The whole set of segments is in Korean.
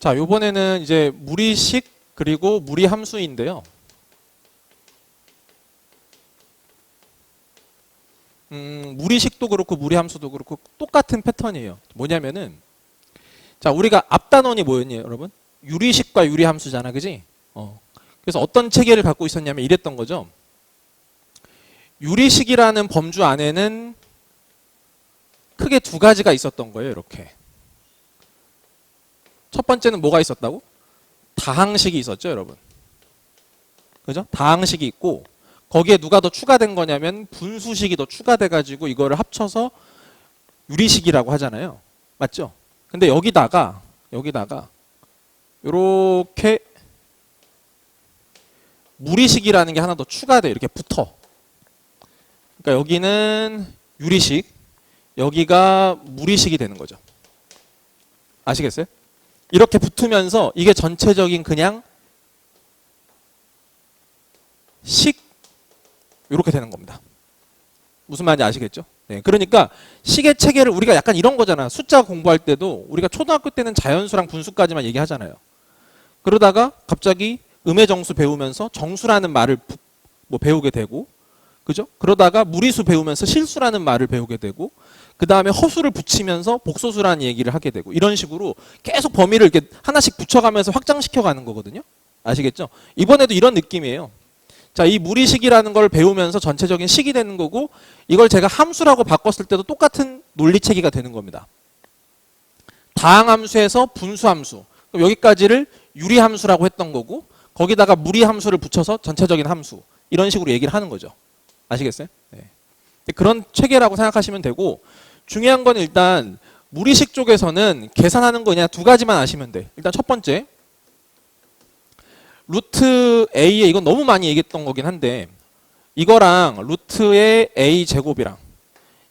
자, 요번에는 이제 무리식 그리고 무리함수인데요. 무리식도 그렇고 무리함수도 그렇고 똑같은 패턴이에요. 뭐냐면은 자, 우리가 앞단원이 뭐였니, 여러분? 유리식과 유리함수잖아, 그지? 그래서 어떤 체계를 갖고 있었냐면 이랬던 거죠. 유리식이라는 범주 안에는 크게 두 가지가 있었던 거예요, 이렇게. 첫 번째는 뭐가 있었다고? 다항식이 있었죠, 여러분. 그죠? 다항식이 있고 거기에 누가 더 추가된 거냐면 분수식이 더 추가돼 가지고 이거를 합쳐서 유리식이라고 하잖아요. 맞죠? 근데 여기다가 요렇게 무리식이라는 게 하나 더 추가돼, 이렇게 붙어. 그러니까 여기는 유리식, 여기가 무리식이 되는 거죠. 아시겠어요? 이렇게 붙으면서 이게 전체적인 그냥 식 이렇게 되는 겁니다. 무슨 말인지 아시겠죠? 네, 그러니까 식의 체계를 우리가 약간 이런 거잖아. 숫자 공부할 때도 우리가 초등학교 때는 자연수랑 분수까지만 얘기하잖아요. 그러다가 갑자기 음의 정수 배우면서 정수라는 말을 뭐 배우게 되고, 그죠? 그러다가 무리수 배우면서 실수라는 말을 배우게 되고, 그 다음에 허수를 붙이면서 복소수라는 얘기를 하게 되고, 이런 식으로 계속 범위를 이렇게 하나씩 붙여가면서 확장시켜가는 거거든요. 아시겠죠? 이번에도 이런 느낌이에요. 자, 이 무리식이라는 걸 배우면서 전체적인 식이 되는 거고, 이걸 제가 함수라고 바꿨을 때도 똑같은 논리체계가 되는 겁니다. 다항함수에서 분수함수, 그럼 여기까지를 유리함수라고 했던 거고, 거기다가 무리함수를 붙여서 전체적인 함수, 이런 식으로 얘기를 하는 거죠. 아시겠어요? 네. 그런 체계라고 생각하시면 되고, 중요한 건 일단 무리식 쪽에서는 계산하는 거 그냥 두 가지만 아시면 돼. 일단 첫 번째, 루트 A에, 이건 너무 많이 얘기했던 거긴 한데, 이거랑 루트의 A 제곱이랑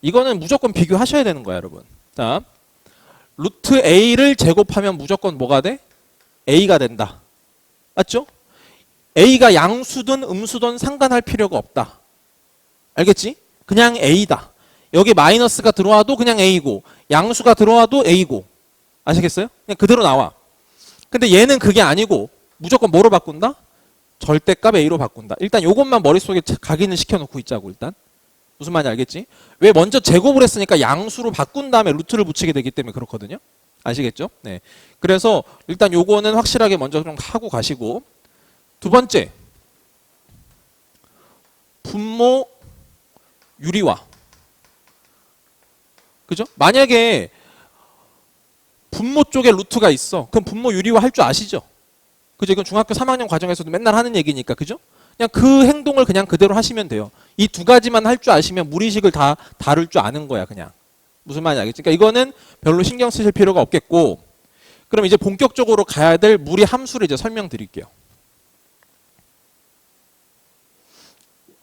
이거는 무조건 비교하셔야 되는 거야, 여러분. 자, 루트 A를 제곱하면 무조건 뭐가 돼? A가 된다. 맞죠? A가 양수든 음수든 상관할 필요가 없다. 알겠지? 그냥 A다. 여기 마이너스가 들어와도 그냥 A고, 양수가 들어와도 A고. 아시겠어요? 그냥 그대로 나와. 근데 얘는 그게 아니고 무조건 뭐로 바꾼다? 절대값 A로 바꾼다. 일단 요것만 머릿속에 각인을 시켜놓고 있자고. 일단 무슨 말인지 알겠지? 왜 먼저 제곱을 했으니까 양수로 바꾼 다음에 루트를 붙이게 되기 때문에 그렇거든요. 아시겠죠? 네. 그래서 일단 요거는 확실하게 먼저 좀 하고 가시고, 두 번째, 분모 유리화. 그죠? 만약에 분모 쪽에 루트가 있어. 그럼 분모 유리화 할 줄 아시죠? 그죠? 이건 중학교 3학년 과정에서도 맨날 하는 얘기니까. 그죠? 그냥 그 행동을 그냥 그대로 하시면 돼요. 이 두 가지만 할 줄 아시면 무리식을 다 다룰 줄 아는 거야, 그냥. 무슨 말인지 알겠지? 그러니까 이거는 별로 신경 쓰실 필요가 없겠고, 그럼 이제 본격적으로 가야 될 무리 함수를 이제 설명드릴게요.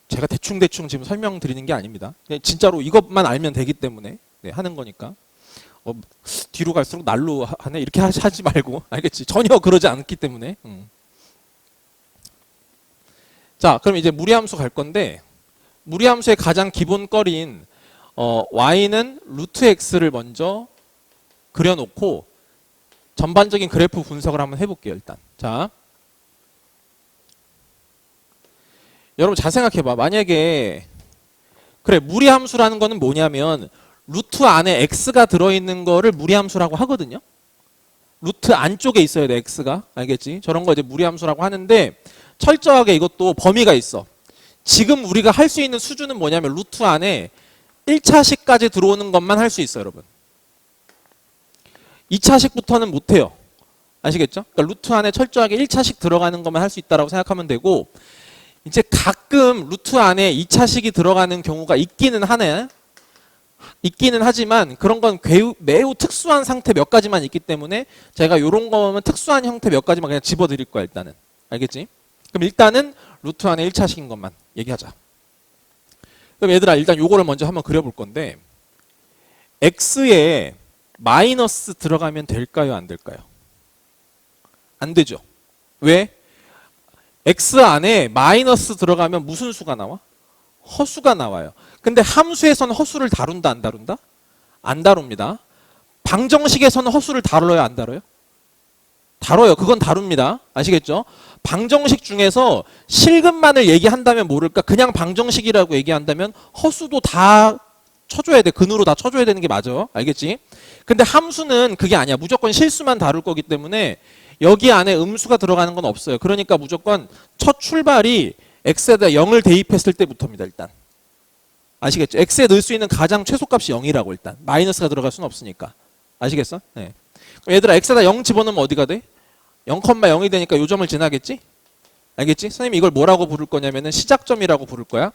제가 대충 지금 설명드리는 게 아닙니다. 진짜로 이것만 알면 되기 때문에 하는 거니까. 뒤로 갈수록 날로 하네 이렇게 하지 말고, 알겠지? 전혀 그러지 않기 때문에. 자, 그럼 이제 무리함수 갈 건데, 무리함수의 가장 기본거리인 y는 루트 x를 먼저 그려놓고 전반적인 그래프 분석을 한번 해볼게요. 일단 자, 여러분 잘 생각해봐. 만약에 그래, 무리함수라는 거는 뭐냐면 루트 안에 x가 들어있는 거를 무리함수라고 하거든요. 루트 안쪽에 있어야 돼, x가. 알겠지? 저런 거 이제 무리함수라고 하는데, 철저하게 이것도 범위가 있어. 지금 우리가 할 수 있는 수준은 뭐냐면 루트 안에 1차식까지 들어오는 것만 할 수 있어요, 여러분. 2차식부터는 못해요. 아시겠죠? 그러니까 루트 안에 철저하게 1차식 들어가는 것만 할 수 있다고 생각하면 되고, 이제 가끔 루트 안에 2차식이 들어가는 경우가 있기는 하네. 있기는 하지만 그런 건 매우 특수한 상태 몇 가지만 있기 때문에 제가 이런 거면 특수한 형태 몇 가지만 그냥 집어드릴 거야, 일단은. 알겠지? 그럼 일단은 루트 안에 1차식인 것만 얘기하자. 그럼 얘들아, 일단 요거를 먼저 한번 그려볼 건데, x에 마이너스 들어가면 될까요, 안 될까요? 안 되죠. 왜? x 안에 마이너스 들어가면 무슨 수가 나와? 허수가 나와요. 근데 함수에서는 허수를 다룬다, 안 다룬다? 안 다룹니다. 방정식에서는 허수를 다뤄요, 안 다뤄요? 다뤄요. 그건 다룹니다. 아시겠죠? 방정식 중에서 실근만을 얘기한다면 모를까? 그냥 방정식이라고 얘기한다면 허수도 다 쳐줘야 돼. 근으로 다 쳐줘야 되는 게 맞아. 알겠지? 근데 함수는 그게 아니야. 무조건 실수만 다룰 거기 때문에 여기 안에 음수가 들어가는 건 없어요. 그러니까 무조건 첫 출발이 x에다 0을 대입했을 때부터입니다. 일단. 아시겠죠? x에 넣을 수 있는 가장 최소값이 0이라고 일단. 마이너스가 들어갈 수는 없으니까. 아시겠어? 네. 그럼 얘들아 x에다 0 집어넣으면 어디가 돼? 0,0이 되니까 요 점을 지나겠지? 알겠지? 선생님이 이걸 뭐라고 부를 거냐면은 시작점이라고 부를 거야.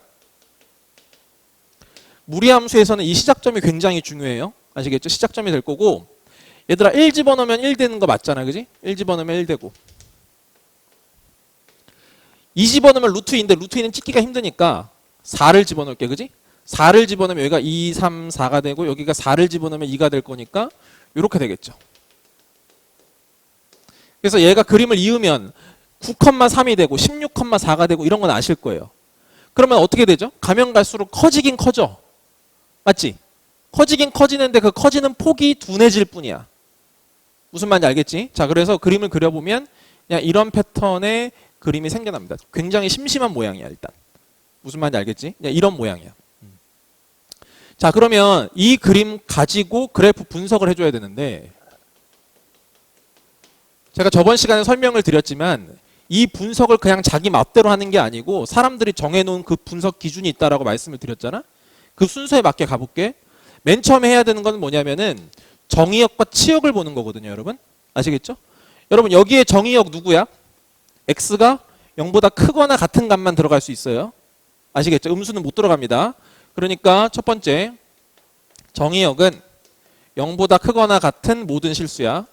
무리함수에서는 이 시작점이 굉장히 중요해요. 아시겠죠? 시작점이 될 거고 얘들아 1 집어넣으면 1 되는 거 맞잖아. 그지? 1 집어넣으면 1 되고 2 집어넣으면 루트 2인데 루트 2는 찍기가 힘드니까 4를 집어넣을게. 그지? 4를 집어넣으면 여기가 2, 3, 4가 되고 여기가 4를 집어넣으면 2가 될 거니까 이렇게 되겠죠. 그래서 얘가 그림을 이으면 9,3이 되고 16,4가 되고 이런 건 아실 거예요. 그러면 어떻게 되죠? 가면 갈수록 커지긴 커져. 맞지? 커지긴 커지는데 그 커지는 폭이 둔해질 뿐이야. 무슨 말인지 알겠지? 자, 그래서 그림을 그려보면 그냥 이런 패턴의 그림이 생겨납니다. 굉장히 심심한 모양이야 일단. 무슨 말인지 알겠지? 그냥 이런 모양이야. 자, 그러면 이 그림 가지고 그래프 분석을 해줘야 되는데 제가 저번 시간에 설명을 드렸지만 이 분석을 그냥 자기 맛대로 하는 게 아니고 사람들이 정해놓은 그 분석 기준이 있다라고 말씀을 드렸잖아. 그 순서에 맞게 가볼게. 맨 처음에 해야 되는 건 뭐냐면은 정의역과 치역을 보는 거거든요, 여러분. 아시겠죠? 여러분 여기에 정의역 누구야? x가 0보다 크거나 같은 값만 들어갈 수 있어요. 아시겠죠? 음수는 못 들어갑니다. 그러니까 첫 번째 정의역은 0보다 크거나 같은 모든 실수야.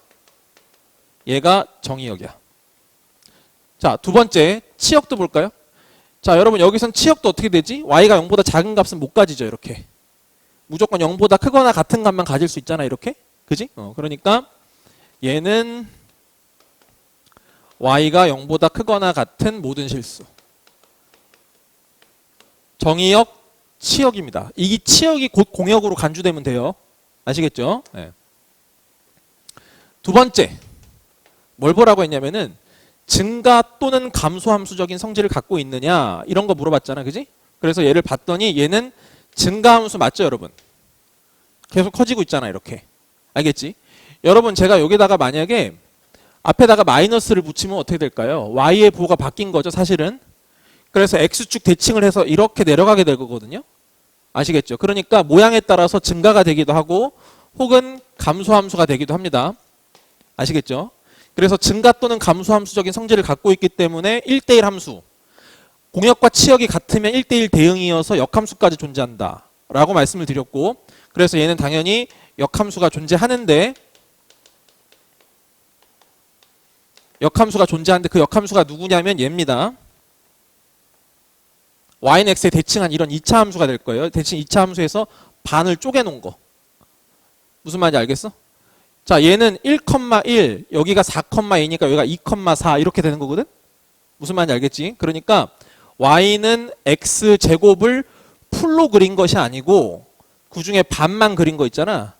얘가 정의역이야. 자, 두 번째 치역도 볼까요? 자, 여러분 여기선 치역도 어떻게 되지? y가 0보다 작은 값은 못 가지죠. 이렇게. 무조건 0보다 크거나 같은 값만 가질 수 있잖아. 이렇게. 그지? 그러니까 얘는 y가 0보다 크거나 같은 모든 실수. 정의역, 치역입니다. 이 치역이 곧 공역으로 간주되면 돼요. 아시겠죠? 네. 두 번째 뭘 보라고 했냐면은 증가 또는 감소 함수적인 성질을 갖고 있느냐 이런 거 물어봤잖아. 그지? 그래서 얘를 봤더니 얘는 증가 함수 맞죠, 여러분? 계속 커지고 있잖아. 이렇게. 알겠지? 여러분 제가 여기다가 만약에 앞에다가 마이너스를 붙이면 어떻게 될까요? y의 부호가 바뀐 거죠, 사실은. 그래서 x축 대칭을 해서 이렇게 내려가게 될 거거든요. 아시겠죠? 그러니까 모양에 따라서 증가가 되기도 하고 혹은 감소 함수가 되기도 합니다. 아시겠죠? 그래서 증가 또는 감소 함수적인 성질을 갖고 있기 때문에 1대1 함수. 공역과 치역이 같으면 1대1 대응이어서 역함수까지 존재한다. 라고 말씀을 드렸고 그래서 얘는 당연히 역함수가 존재하는데 그 역함수가 누구냐면 얘입니다. y는 x에 대칭한 이런 2차 함수가 될 거예요. 대칭 2차 함수에서 반을 쪼개놓은 거. 무슨 말인지 알겠어? 자, 얘는 1,1, 여기가 4,2니까 여기가 2,4 이렇게 되는 거거든? 무슨 말인지 알겠지? 그러니까 y는 x제곱을 풀로 그린 것이 아니고 그 중에 반만 그린 거 있잖아.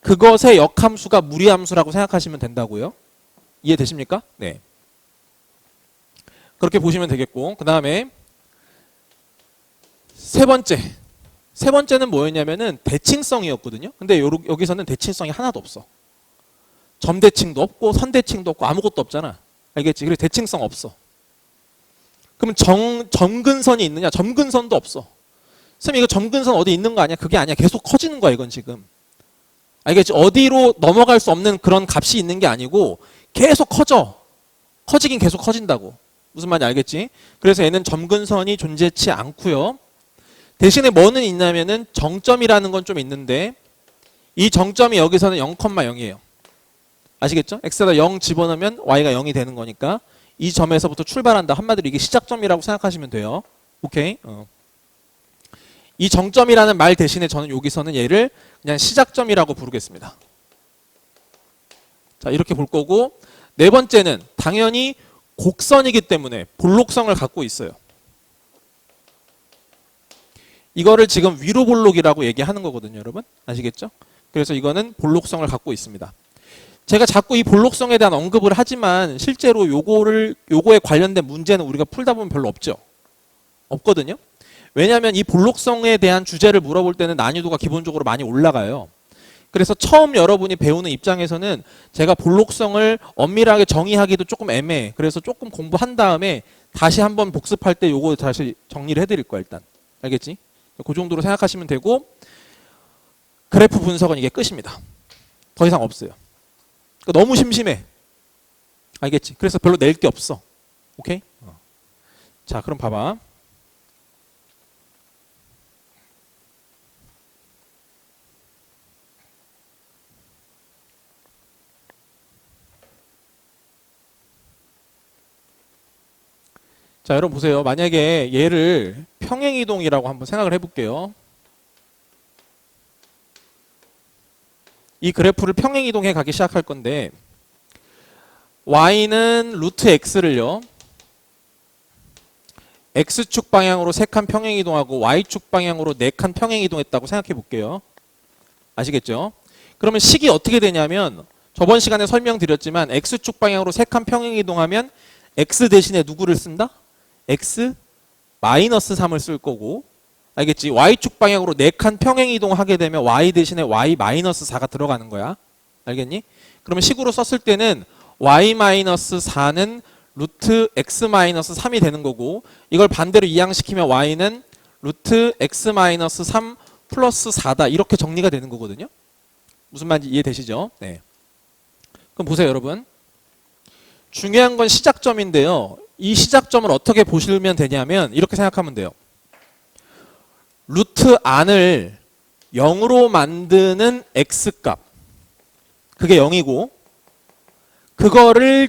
그것의 역함수가 무리함수라고 생각하시면 된다고요. 이해되십니까? 네. 그렇게 보시면 되겠고 그 다음에 세 번째는 뭐였냐면은 대칭성이었거든요. 근데 여기서는 대칭성이 하나도 없어. 점대칭도 없고 선대칭도 없고 아무것도 없잖아. 알겠지? 그래서 대칭성 없어. 그러면 점근선이 있느냐? 점근선도 없어. 선생님 이거 점근선 어디 있는 거 아니야? 그게 아니야. 계속 커지는 거야 이건 지금. 알겠지? 어디로 넘어갈 수 없는 그런 값이 있는 게 아니고 계속 커져. 커지긴 계속 커진다고. 무슨 말인지 알겠지? 그래서 얘는 점근선이 존재치 않고요. 대신에 뭐는 있냐면은 정점이라는 건 좀 있는데 이 정점이 여기서는 0,0이에요. 아시겠죠? x에다 0 집어넣으면 y가 0이 되는 거니까 이 점에서부터 출발한다. 한마디로 이게 시작점이라고 생각하시면 돼요. 오케이? 이 정점이라는 말 대신에 저는 여기서는 얘를 그냥 시작점이라고 부르겠습니다. 자, 이렇게 볼 거고 네 번째는 당연히 곡선이기 때문에 볼록성을 갖고 있어요. 이거를 지금 위로 볼록이라고 얘기하는 거거든요, 여러분. 아시겠죠? 그래서 이거는 볼록성을 갖고 있습니다. 제가 자꾸 이 볼록성에 대한 언급을 하지만 실제로 요거에 관련된 문제는 우리가 풀다 보면 별로 없죠. 없거든요. 왜냐하면 이 볼록성에 대한 주제를 물어볼 때는 난이도가 기본적으로 많이 올라가요. 그래서 처음 여러분이 배우는 입장에서는 제가 볼록성을 엄밀하게 정의하기도 조금 애매해. 그래서 조금 공부한 다음에 다시 한번 복습할 때 요거 다시 정리를 해드릴 거야 일단. 알겠지? 그 정도로 생각하시면 되고 그래프 분석은 이게 끝입니다. 더 이상 없어요. 그러니까 너무 심심해. 알겠지? 그래서 별로 낼 게 없어. 오케이? 자, 그럼 봐봐. 자, 여러분 보세요. 만약에 얘를 평행이동이라고 한번 생각을 해볼게요. 이 그래프를 평행이동해 가기 시작할 건데 y는 루트 x를요. x축 방향으로 3칸 평행이동하고 y축 방향으로 4칸 평행이동했다고 생각해 볼게요. 아시겠죠? 그러면 식이 어떻게 되냐면 저번 시간에 설명드렸지만 x축 방향으로 3칸 평행이동하면 x 대신에 누구를 쓴다? x 마이너스 3을 쓸 거고 알겠지? y축 방향으로 4칸 평행이동하게 되면 y 대신에 y 마이너스 4가 들어가는 거야. 알겠니? 그러면 식으로 썼을 때는 y 마이너스 4는 루트 x 마이너스 3이 되는 거고 이걸 반대로 이항시키면 y는 루트 x 마이너스 3 플러스 4다 이렇게 정리가 되는 거거든요. 무슨 말인지 이해되시죠? 네. 그럼 보세요 여러분. 중요한 건 시작점인데요. 이 시작점을 어떻게 보시면 되냐면 이렇게 생각하면 돼요. 루트 안을 0으로 만드는 x값 그게 0이고 그거를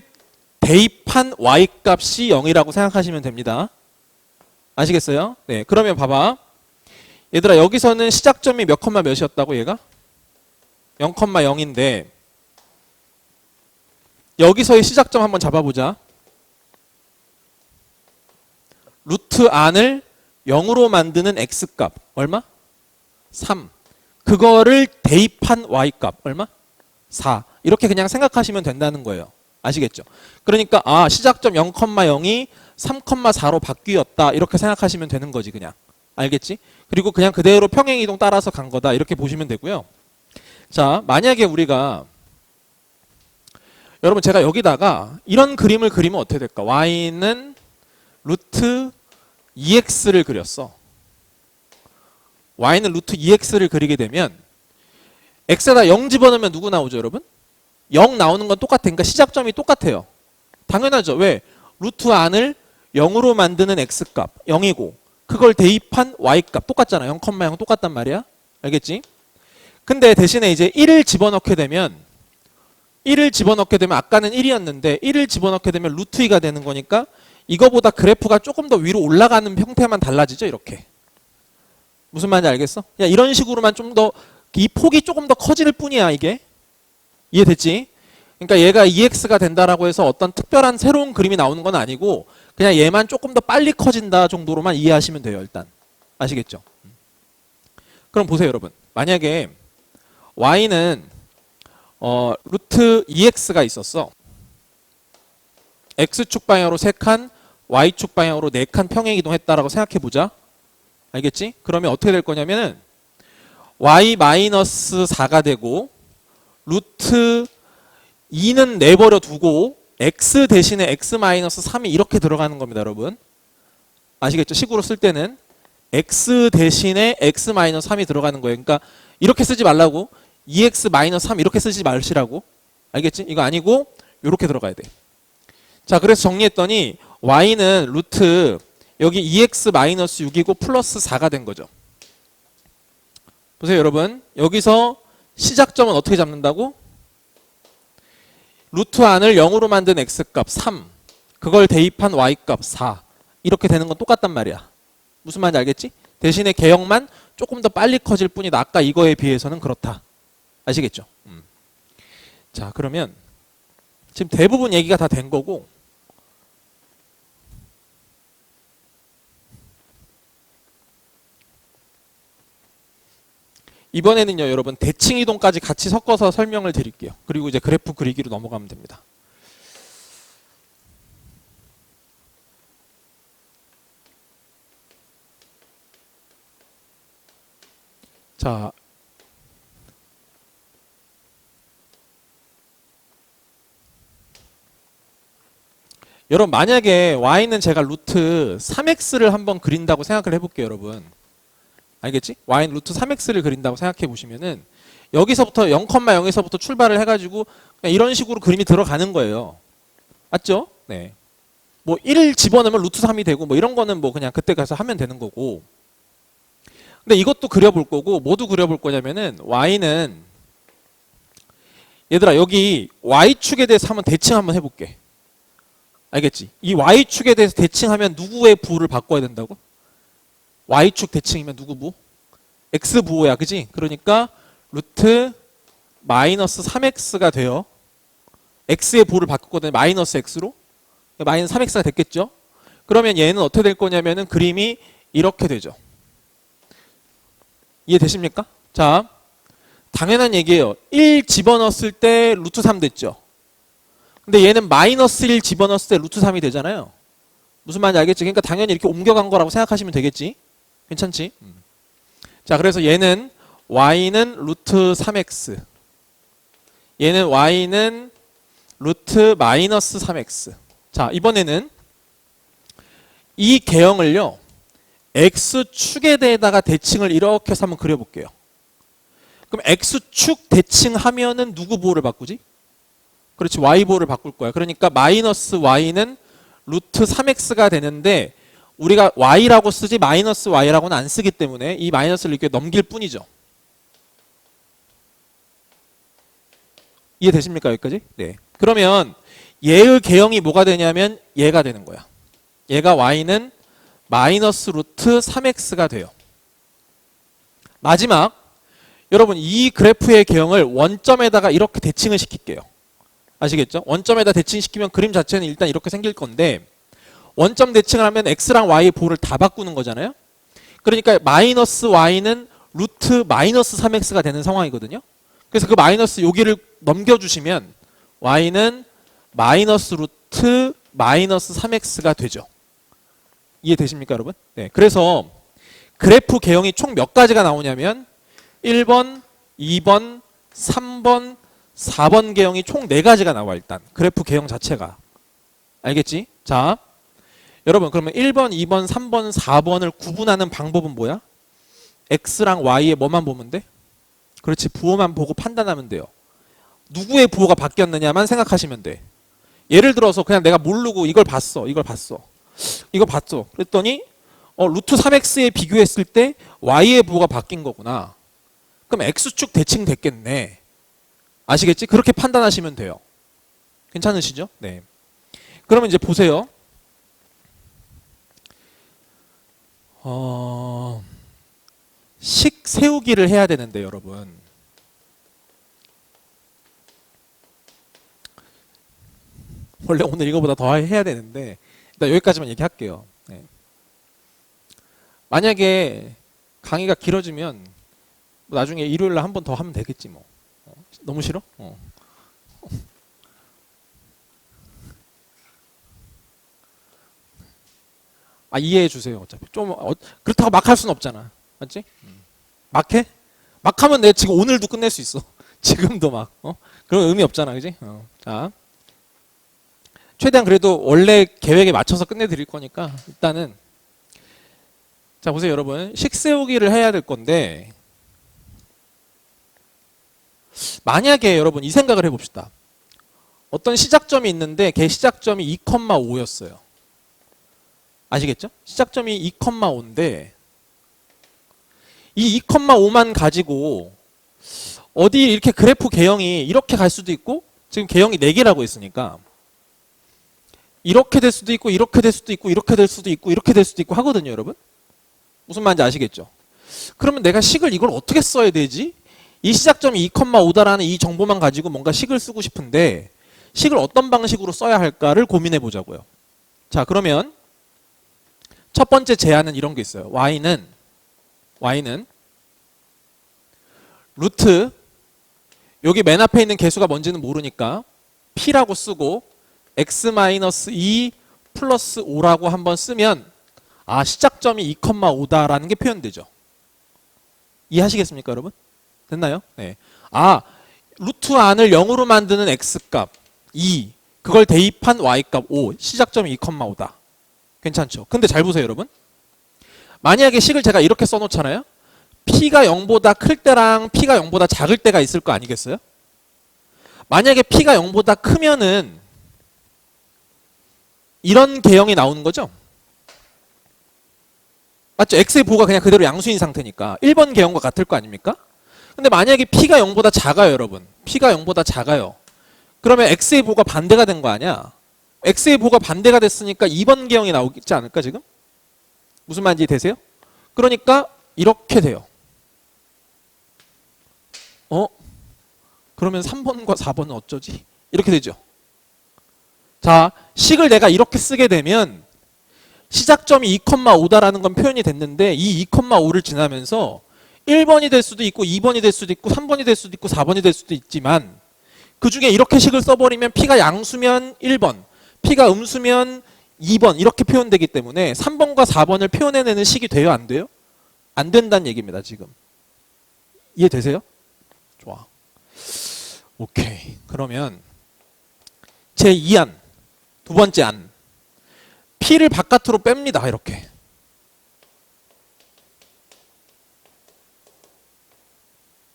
대입한 y값이 0이라고 생각하시면 됩니다. 아시겠어요? 네, 그러면 봐봐. 얘들아 여기서는 시작점이 몇 컴마 몇이었다고 얘가? 0,0인데 여기서의 시작점 한번 잡아보자. 루트 안을 0으로 만드는 x값 얼마? 3. 그거를 대입한 y값 얼마? 4. 이렇게 그냥 생각하시면 된다는 거예요. 아시겠죠? 그러니까 시작점 0,0이 3,4로 바뀌었다 이렇게 생각하시면 되는 거지 그냥. 알겠지? 그리고 그냥 그대로 평행이동 따라서 간 거다 이렇게 보시면 되고요. 자, 만약에 우리가 여러분 제가 여기다가 이런 그림을 그리면 어떻게 될까? y는 루트 2x를 그렸어. y는 루트 2x를 그리게 되면 x에다 0 집어넣으면 누구 나오죠 여러분? 0 나오는 건 똑같으니까 시작점이 똑같아요. 당연하죠. 왜? 루트 안을 0으로 만드는 x값 0이고 그걸 대입한 y값 똑같잖아. 0,0 똑같단 말이야. 알겠지? 근데 대신에 이제 1을 집어넣게 되면 아까는 1이었는데 1을 집어넣게 되면 루트 2가 되는 거니까 이거보다 그래프가 조금 더 위로 올라가는 형태만 달라지죠. 이렇게. 무슨 말인지 알겠어? 야, 이런 식으로만 좀 더 이 폭이 조금 더 커질 뿐이야 이게. 이해됐지? 그러니까 얘가 2x가 된다라고 해서 어떤 특별한 새로운 그림이 나오는 건 아니고 그냥 얘만 조금 더 빨리 커진다 정도로만 이해하시면 돼요. 일단. 아시겠죠? 그럼 보세요 여러분. 만약에 y는 루트 2x가 있었어. x축 방향으로 3칸, y축 방향으로 4칸 평행이동했다라고 생각해보자. 알겠지? 그러면 어떻게 될 거냐면은 y 마이너스 4가 되고 루트 2는 내버려 두고 x 대신에 x 마이너스 3이 이렇게 들어가는 겁니다 여러분. 아시겠죠? 식으로 쓸 때는 x 대신에 x 마이너스 3이 들어가는 거예요. 그러니까 이렇게 쓰지 말라고 2x 마이너스 3 이렇게 쓰지 마시라고. 알겠지? 이거 아니고 이렇게 들어가야 돼. 자, 그래서 정리했더니 y는 루트 여기 2x 마이너스 6이고 플러스 4가 된 거죠. 보세요 여러분. 여기서 시작점은 어떻게 잡는다고? 루트 안을 0으로 만든 x값 3 그걸 대입한 y값 4 이렇게 되는 건 똑같단 말이야. 무슨 말인지 알겠지? 대신에 개형만 조금 더 빨리 커질 뿐이다. 아까 이거에 비해서는 그렇다. 아시겠죠? 자, 그러면 지금 대부분 얘기가 다 된 거고 이번에는요, 여러분 대칭 이동까지 같이 섞어서 설명을 드릴게요. 그리고 이제 그래프 그리기로 넘어가면 됩니다. 자, 여러분 만약에 y는 제가 루트 3x를 한번 그린다고 생각을 해볼게요, 여러분. 알겠지? y는 루트 3x를 그린다고 생각해 보시면은 여기서부터 0,0에서부터 출발을 해가지고 그냥 이런 식으로 그림이 들어가는 거예요. 맞죠? 네. 뭐 1 집어넣으면 루트 3이 되고 뭐 이런 거는 뭐 그냥 그때 가서 하면 되는 거고. 근데 이것도 그려볼 거고 뭐도 그려볼 거냐면은 y는 얘들아 여기 y축에 대해서 한번 대칭 한번 해볼게. 알겠지? 이 y축에 대해서 대칭하면 누구의 부호를 바꿔야 된다고? y축 대칭이면 누구 부호? x 부호야, 그지? 그러니까 루트 마이너스 3x가 돼요. x의 부호를 바꿨거든요. 마이너스 x로. 마이너스 3x가 됐겠죠? 그러면 얘는 어떻게 될 거냐면은 그림이 이렇게 되죠. 이해되십니까? 자, 당연한 얘기예요. 1 집어넣었을 때 루트 3 됐죠? 근데 얘는 마이너스 1 집어넣었을 때 루트 3이 되잖아요. 무슨 말인지 알겠지? 그러니까 당연히 이렇게 옮겨간 거라고 생각하시면 되겠지? 괜찮지? 자, 그래서 얘는 y는 루트 3x, 얘는 y는 루트 마이너스 3x. 자, 이번에는 이 개형을요 x축에 대해다가 대칭을 이렇게 해서 한번 그려볼게요. 그럼 x축 대칭하면은 누구 부호를 바꾸지? 그렇지, y부호를 바꿀 거야. 그러니까 마이너스 y는 루트 3x가 되는데 우리가 y라고 쓰지 마이너스 y라고는 안 쓰기 때문에 이 마이너스를 이렇게 넘길 뿐이죠. 이해되십니까, 여기까지? 네. 그러면 얘의 개형이 뭐가 되냐면 얘가 되는 거야. 얘가 y는 마이너스 루트 3x가 돼요. 마지막, 여러분 이 그래프의 개형을 원점에다가 이렇게 대칭을 시킬게요. 아시겠죠? 원점에다 대칭시키면 그림 자체는 일단 이렇게 생길 건데 원점 대칭을 하면 x랑 y의 부호를 다 바꾸는 거잖아요. 그러니까 마이너스 y는 루트 마이너스 3x가 되는 상황이거든요. 그래서 그 마이너스 여기를 넘겨주시면 y는 마이너스 루트 마이너스 3x가 되죠. 이해되십니까, 여러분? 네. 그래서 그래프 개형이 총 몇 가지가 나오냐면 1번, 2번, 3번, 4번 개형이 총 4가지가 나와. 일단 그래프 개형 자체가. 알겠지? 자, 여러분 그러면 1번, 2번, 3번, 4번을 구분하는 방법은 뭐야? x랑 y의 뭐만 보면 돼? 그렇지, 부호만 보고 판단하면 돼요. 누구의 부호가 바뀌었느냐만 생각하시면 돼. 예를 들어서 그냥 내가 모르고 이걸 봤어. 그랬더니 루트 3x에 비교했을 때 y의 부호가 바뀐 거구나. 그럼 x축 대칭 됐겠네. 아시겠지? 그렇게 판단하시면 돼요. 괜찮으시죠? 네. 그러면 이제 보세요. 식 세우기를 해야 되는데 여러분. 원래 오늘 이거보다 더 해야 되는데 일단 여기까지만 얘기할게요. 네. 만약에 강의가 길어지면 나중에 일요일날 한 번 더 하면 되겠지 뭐. 너무 싫어? 이해해 주세요. 어차피 좀 그렇다고 막 할 수는 없잖아. 맞지? 막 해? 막 하면 내가 지금 오늘도 끝낼 수 있어. 지금도 막 그런 의미 없잖아, 그지? 자, 최대한 그래도 원래 계획에 맞춰서 끝내드릴 거니까 일단은 자 보세요, 여러분 식 세우기를 해야 될 건데 만약에 여러분 이 생각을 해봅시다. 어떤 시작점이 있는데 걔 시작점이 2,5였어요. 아시겠죠? 시작점이 2,5인데 이 2,5만 가지고 어디 이렇게 그래프 개형이 이렇게 갈 수도 있고 지금 개형이 4개라고 했으니까 이렇게 될 수도 있고 이렇게 될 수도 있고 이렇게 될 수도 있고 이렇게 될 수도 있고 하거든요, 여러분. 무슨 말인지 아시겠죠? 그러면 내가 식을 이걸 어떻게 써야 되지? 이 시작점이 2,5다라는 이 정보만 가지고 뭔가 식을 쓰고 싶은데 식을 어떤 방식으로 써야 할까를 고민해 보자고요. 자, 그러면 첫 번째 제안은 이런 게 있어요. y는 루트 여기 맨 앞에 있는 개수가 뭔지는 모르니까 P라고 쓰고 x-2 플러스 5라고 한번 쓰면 아 시작점이 2,5다라는 게 표현되죠. 이해하시겠습니까 여러분? 됐나요? 네. 아 루트 안을 0으로 만드는 x값 2 그걸 대입한 y값 5 시작점이 2,5다. 괜찮죠? 근데 잘 보세요 여러분. 만약에 식을 제가 이렇게 써놓잖아요. P가 0보다 클 때랑 P가 0보다 작을 때가 있을 거 아니겠어요? 만약에 P가 0보다 크면은 이런 개형이 나오는 거죠? 맞죠? X의 부호가 그냥 그대로 양수인 상태니까 1번 개형과 같을 거 아닙니까? 근데 만약에 P가 0보다 작아요 여러분. P가 0보다 작아요. 그러면 X의 부호가 반대가 된 거 아니야? X의 부호가 반대가 됐으니까 2번 개형이 나오지 않을까 지금? 무슨 말인지 되세요? 그러니까 이렇게 돼요. 그러면 3번과 4번은 어쩌지? 이렇게 되죠. 자, 식을 내가 이렇게 쓰게 되면 시작점이 2,5다라는 건 표현이 됐는데 이 2,5를 지나면서 1번이 될 수도 있고 2번이 될 수도 있고 3번이 될 수도 있고 4번이 될 수도 있지만 그 중에 이렇게 식을 써버리면 P가 양수면 1번, P가 음수면 2번 이렇게 표현되기 때문에 3번과 4번을 표현해내는 식이 돼요? 안 돼요? 안 된다는 얘기입니다. 지금. 이해되세요? 좋아. 오케이. 그러면 제2안 두 번째 안 P를 바깥으로 뺍니다. 이렇게.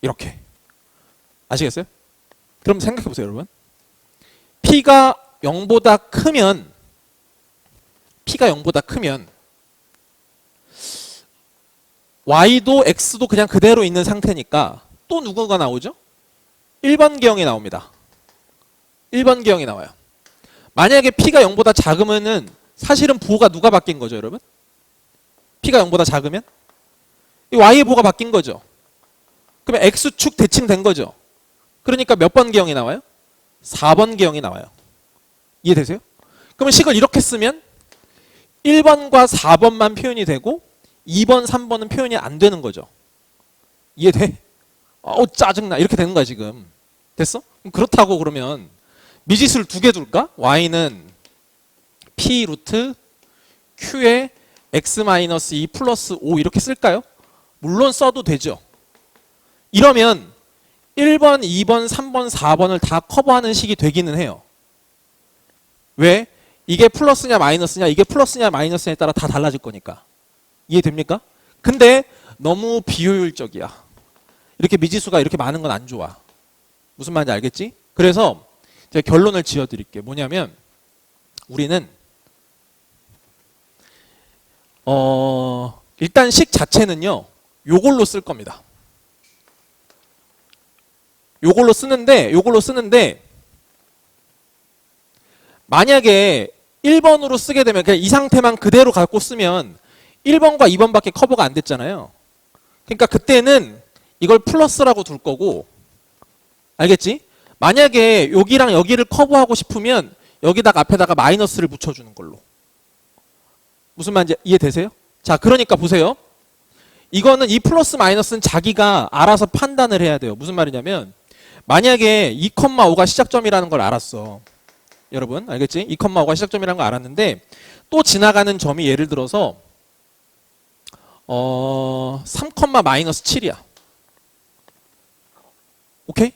이렇게. 아시겠어요? 그럼 생각해 보세요, 여러분. P가 0보다 크면 Y도 X도 그냥 그대로 있는 상태니까 또 누구가 나오죠? 1번 개형이 나옵니다. 1번 개형이 나와요. 만약에 P가 0보다 작으면은 사실은 부호가 누가 바뀐 거죠, 여러분? P가 0보다 작으면? 이 Y의 부호가 바뀐 거죠. 그러면 X축 대칭된 거죠. 그러니까 몇 번 개형이 나와요? 4번 개형이 나와요. 이해되세요? 그러면 식을 이렇게 쓰면 1번과 4번만 표현이 되고 2번, 3번은 표현이 안 되는 거죠. 이해돼? 짜증나. 이렇게 되는 거야 지금. 됐어? 그렇다고 그러면 미지수를 두 개 둘까? y는 p 루트 q에 x-2 플러스 5 이렇게 쓸까요? 물론 써도 되죠. 이러면 1번, 2번, 3번, 4번을 다 커버하는 식이 되기는 해요. 왜? 이게 플러스냐 마이너스냐 이게 플러스냐 마이너스냐에 따라 다 달라질 거니까. 이해됩니까? 근데 너무 비효율적이야. 이렇게 미지수가 이렇게 많은 건 안 좋아. 무슨 말인지 알겠지? 그래서 제가 결론을 지어드릴게요. 뭐냐면 우리는 일단 식 자체는요. 요걸로 쓸 겁니다. 요걸로 쓰는데 만약에 1번으로 쓰게 되면 그냥 이 상태만 그대로 갖고 쓰면 1번과 2번밖에 커버가 안 됐잖아요. 그러니까 그때는 이걸 플러스라고 둘 거고 알겠지? 만약에 여기랑 여기를 커버하고 싶으면 여기다가 앞에다가 마이너스를 붙여주는 걸로. 무슨 말인지 이해되세요? 자, 그러니까 보세요. 이거는 이 플러스 마이너스는 자기가 알아서 판단을 해야 돼요. 무슨 말이냐면 만약에 2,5가 시작점이라는 걸 알았어. 여러분 알겠지? 2,5가 시작점이라는 걸 알았는데 또 지나가는 점이 예를 들어서 3,-7이야. 오케이?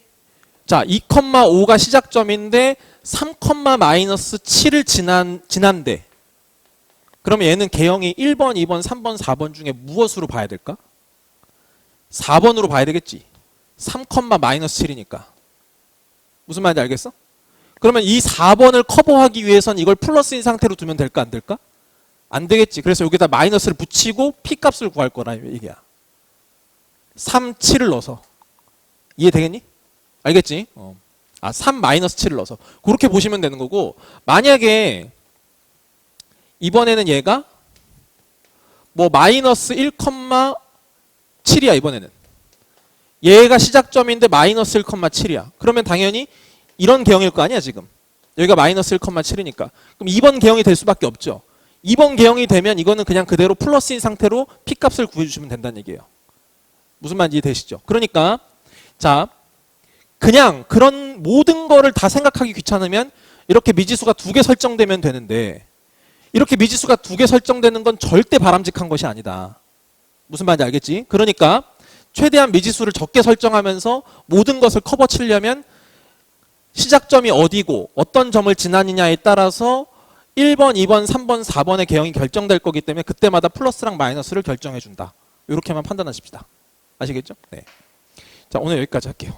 자, 2,5가 시작점인데 3,-7을 지난데 그러면 얘는 개형이 1번, 2번, 3번, 4번 중에 무엇으로 봐야 될까? 4번으로 봐야 되겠지. 3,-7이니까. 무슨 말인지 알겠어? 그러면 이 4번을 커버하기 위해선 이걸 플러스인 상태로 두면 될까 안 될까? 안 되겠지. 그래서 여기다 마이너스를 붙이고 P값을 구할 거라 얘기야. 3, 7을 넣어서. 이해되겠니? 알겠지? 3-7을 넣어서. 그렇게 보시면 되는 거고 만약에 이번에는 얘가 뭐 마이너스 1,7이야 이번에는. 얘가 시작점인데 마이너스 1,7이야. 그러면 당연히 이런 개형일 거 아니야 지금. 여기가 마이너스 1,7이니까. 그럼 2번 개형이 될 수밖에 없죠. 2번 개형이 되면 이거는 그냥 그대로 플러스인 상태로 P값을 구해주시면 된다는 얘기예요. 무슨 말인지 이해되시죠? 그러니까 자, 그냥 그런 모든 거를 다 생각하기 귀찮으면 이렇게 미지수가 2개 설정되면 되는데 이렇게 미지수가 2개 설정되는 건 절대 바람직한 것이 아니다. 무슨 말인지 알겠지? 그러니까 최대한 미지수를 적게 설정하면서 모든 것을 커버 치려면 시작점이 어디고 어떤 점을 지나느냐에 따라서 1번, 2번, 3번, 4번의 개형이 결정될 거기 때문에 그때마다 플러스랑 마이너스를 결정해 준다. 이렇게만 판단하십시다. 아시겠죠? 네. 자, 오늘 여기까지 할게요.